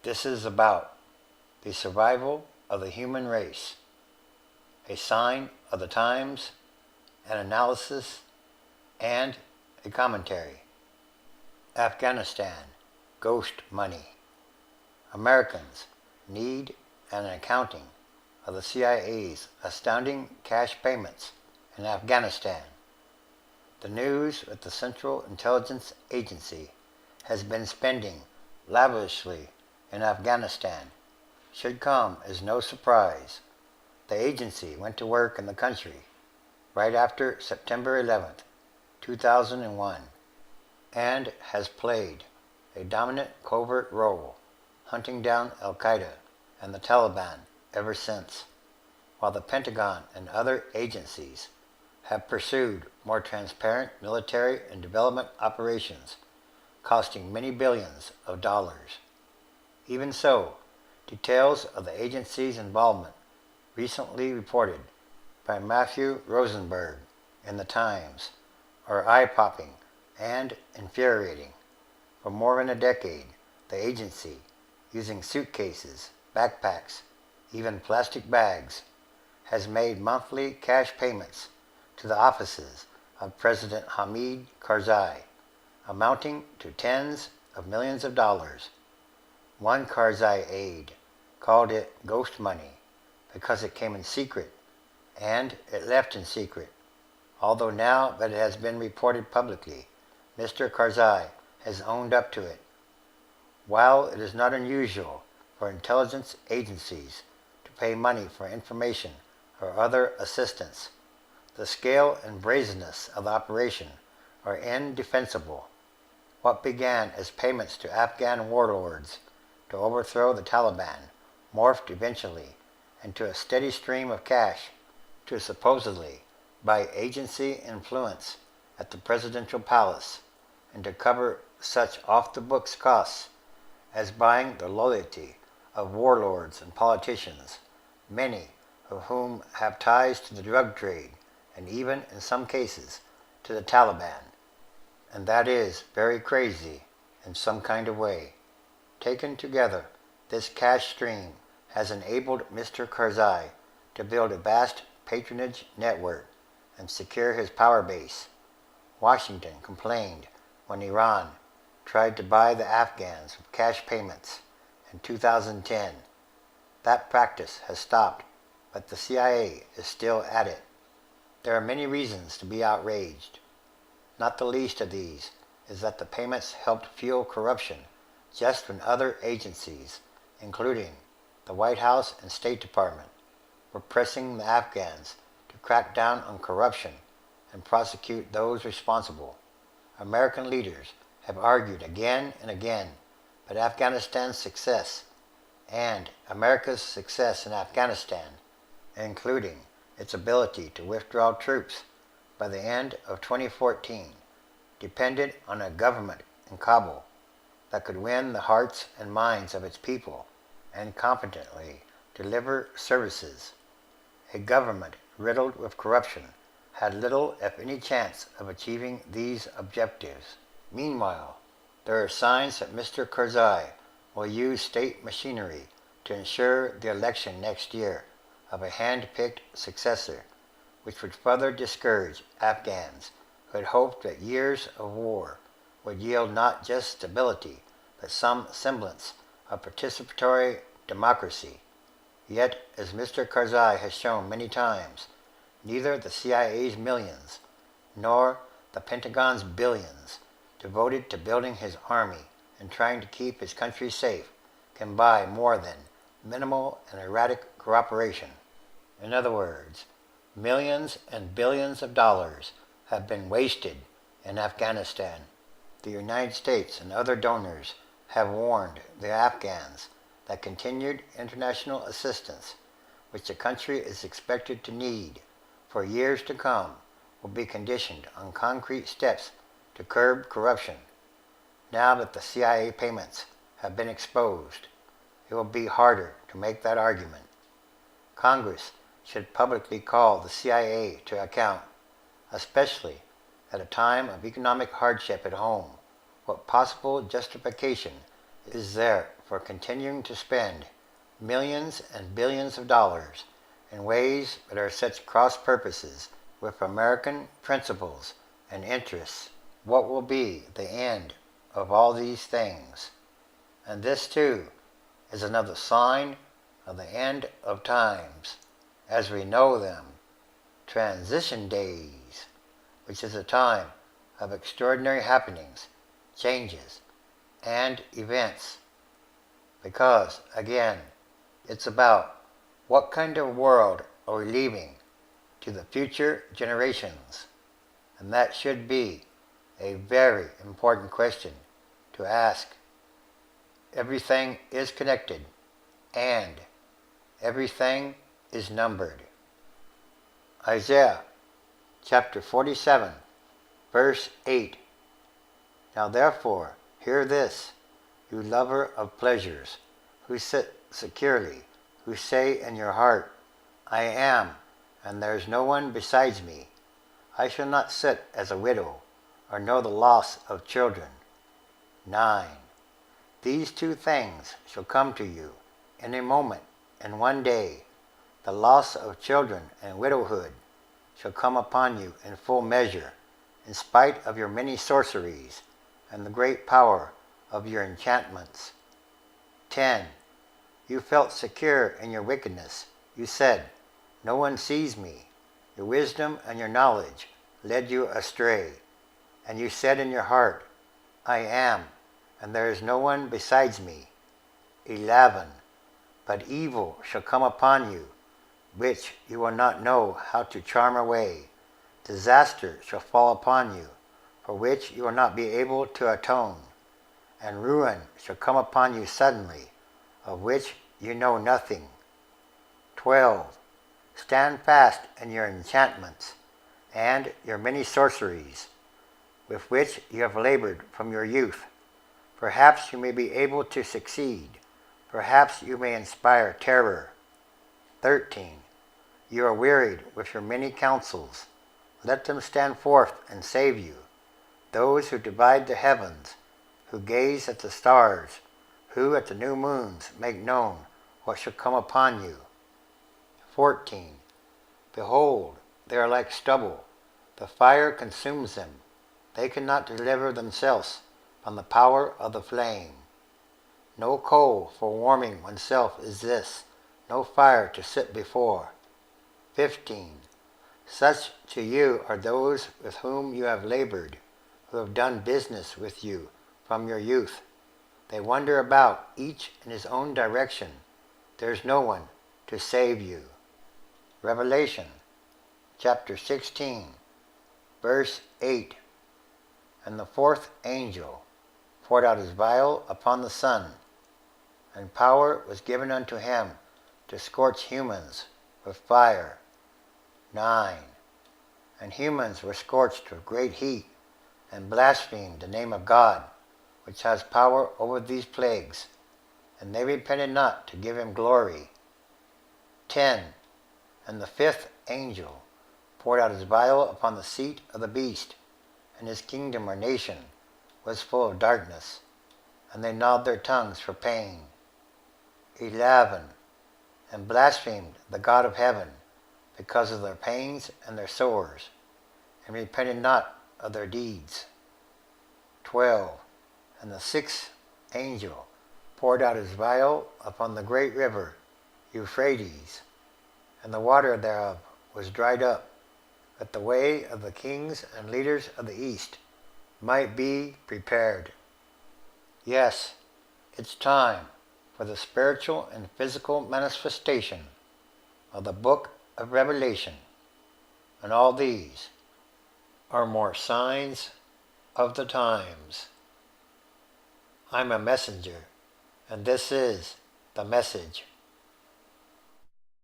This is about the survival of the human race, a sign of the times, an analysis, and a commentary. Afghanistan, ghost money. Americans need an accounting of the C.I.A.'s astounding cash payments in Afghanistan. The news that the Central Intelligence Agency has been spending lavishly in Afghanistan should come as no surprise. The agency went to work in the country right after September 11th, 2001, and has played a dominant covert role hunting down Al-Qaeda and the Taliban ever since, while the Pentagon and other agencies have pursued more transparent military and development operations, costing many billions of dollars. Even so, details of the agency's involvement recently reported by Matthew Rosenberg in the Times are eye-popping and infuriating. For more than a decade, the agency, using suitcases, backpacks, even plastic bags, has made monthly cash payments to the offices of President Hamid Karzai, amounting to tens of millions of dollars. One Karzai aide called it ghost money because it came in secret, and it left in secret, although now that it has been reported publicly, Mr. Karzai has owned up to it. While it is not unusual for intelligence agencies to pay money for information or other assistance, the scale and brazenness of the operation are indefensible. What began as payments to Afghan warlords to overthrow the Taliban morphed eventually into a steady stream of cash to supposedly buy agency influence at the presidential palace and to cover such off-the-books costs as buying the loyalty of warlords and politicians, many of whom have ties to the drug trade and even, in some cases, to the Taliban. And that is very crazy in some kind of way. Taken together, this cash stream has enabled Mr. Karzai to build a vast patronage network and secure his power base. Washington complained when Iran tried to buy the Afghans with cash payments in 2010. That practice has stopped, but the C.I.A. is still at it. There are many reasons to be outraged. Not the least of these is that the payments helped fuel corruption just when other agencies, including the White House and State Department, were pressing the Afghans to crack down on corruption and prosecute those responsible. American leaders have argued again and again that Afghanistan's success and America's success in Afghanistan, including its ability to withdraw troops by the end of 2014, depended on a government in Kabul that could win the hearts and minds of its people and competently deliver services. A government riddled with corruption had little, if any, chance of achieving these objectives. Meanwhile, there are signs that Mr. Karzai will use state machinery to ensure the election next year of a hand-picked successor, which would further discourage Afghans who had hoped that years of war would yield not just stability, but some semblance of participatory democracy. Yet, as Mr. Karzai has shown many times, neither the C.I.A.'s millions nor the Pentagon's billions devoted to building his army and trying to keep his country safe can buy more than minimal and erratic cooperation. In other words, millions and billions of dollars have been wasted in Afghanistan. The United States and other donors have warned the Afghans that continued international assistance, which the country is expected to need for years to come, will be conditioned on concrete steps to curb corruption. Now that the C.I.A. payments have been exposed, it will be harder to make that argument. Congress should publicly call the C.I.A. to account, especially at a time of economic hardship at home. What possible justification is there for continuing to spend millions and billions of dollars in ways that are such cross purposes with American principles and interests? What will be the end of all these things? And this too is another sign of the end of times, as we know them, transition days, which is a time of extraordinary happenings, changes, and events. Because, again, it's about what kind of world are we leaving to the future generations? And that should be a very important question to ask. Everything is connected, and everything is numbered. Isaiah chapter 47, verse 8. Now therefore, hear this, you lover of pleasures, who sit securely, who say in your heart, I am, and there is no one besides me. I shall not sit as a widow, or know the loss of children. 9. These two things shall come to you in a moment, in one day. The loss of children and widowhood shall come upon you in full measure, in spite of your many sorceries and the great power of your enchantments. 10. You felt secure in your wickedness. You said, no one sees me. Your wisdom and your knowledge led you astray. And you said in your heart, I am, and there is no one besides me. 11. But evil shall come upon you, which you will not know how to charm away. Disaster shall fall upon you, for which you will not be able to atone. And ruin shall come upon you suddenly, of which you know nothing. 12. Stand fast in your enchantments, and your many sorceries, with which you have labored from your youth. Perhaps you may be able to succeed. Perhaps you may inspire terror. 13. You are wearied with your many counsels. Let them stand forth and save you. Those who divide the heavens, who gaze at the stars, who at the new moons make known what shall come upon you. 14. Behold, they are like stubble. The fire consumes them. They cannot deliver themselves from the power of the flame. No coal for warming oneself is this, no fire to sit before. 15. Such to you are those with whom you have labored, who have done business with you from your youth. They wander about, each in his own direction. There is no one to save you. Revelation chapter 16, verse 8. And the fourth angel poured out his vial upon the sun, and power was given unto him to scorch humans with fire. 9. And humans were scorched with great heat, and blasphemed the name of God, which has power over these plagues, and they repented not to give him glory. 10. And the fifth angel poured out his vial upon the seat of the beast, and his kingdom or nation was full of darkness, and they gnawed their tongues for pain. 11. And blasphemed the God of heaven, because of their pains and their sores, and repented not of their deeds. 12. And the sixth angel poured out his vial upon the great river Euphrates, and the water thereof was dried up, that the way of the kings and leaders of the east might be prepared. Yes, it's time for the spiritual and physical manifestation of the book of Revelation, and all these are more signs of the times. I'm a messenger, and this is the message.